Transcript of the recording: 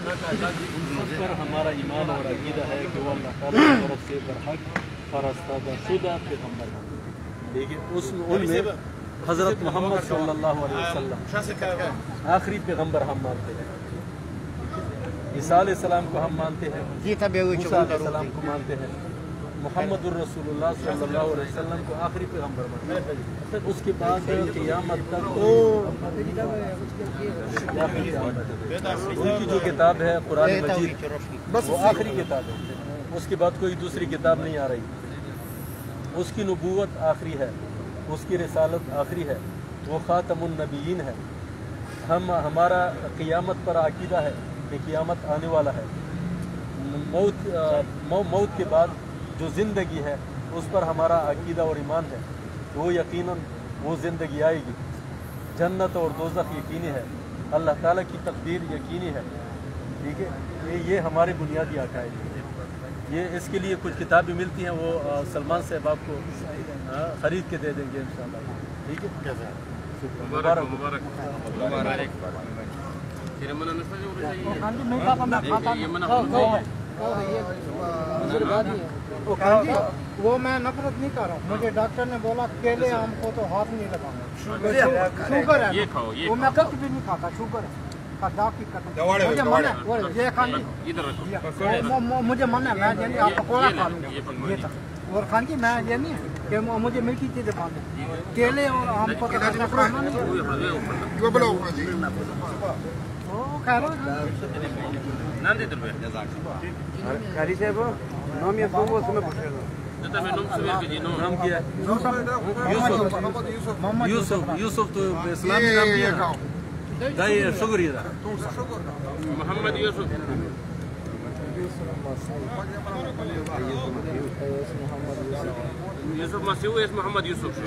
سب پر ہمارا ایمان اور عقیدہ ہے کہ وہ اللہ تعالیٰ کی طرف سے برحق فرستادہ شدہ پیغمبر ہیں. دیکھیے ان میں حضرت محمد صلی اللہ علیہ وسلم آخری پیغمبر ہم مانتے ہیں. عیسیٰ علیہ السلام کو ہم مانتے ہیں, موسیٰ علیہ السلام کو مانتے ہیں, محمد الرسول اللہ صلی اللہ علیہ وسلم کو آخری پیغمبر مانتے ہیں. اس کے بعد قیامت تک ان کی جو کتاب ہے قرآن مجید وہ آخری کتاب ہے. اس کے بعد کوئی دوسری کتاب نہیں آ رہی. اس کی نبوت آخری ہے, اس کی رسالت آخری ہے, وہ خاتم النبیین ہے. ہمارا قیامت پر عقیدہ ہے کہ قیامت آنے والا ہے. موت کے بعد جو زندگی ہے اس پر ہمارا عقیدہ اور ایمان ہے. وہ یقیناً وہ زندگی آئے گی. جنت اور دوزخ یقینی ہے, اللہ تعالیٰ کی تقدیر یقینی ہے. ٹھیک ہے, یہ ہمارے بنیادی عقائد ہیں. یہ اس کے لیے کچھ کتابیں ملتی ہیں, وہ سلمان صاحب آپ کو خرید کے دے دیں گے انشاءاللہ. ٹھیک ہے, مبارک. وہ میں نفرت نہیں کر رہا ہوں. مجھے ڈاکٹر نے بولا کیلے آم کو تو ہاتھ نہیں لگانا, شوگر ہے, وہ میں کچھ بھی نہیں کھاتا. شوگر ہے, مجھے من ہے میں آپ پکوڑا کھا لوں گا. یہ تھا اور خان جی میں یہ نہیں کہ مجھے میٹھی چیزیں کھا دیں. کیلے اور آم کو یوسف تو اسلامی نام دیا دائی شکریہ محمد یوسف. یوسف مسیح اس محمد یوسف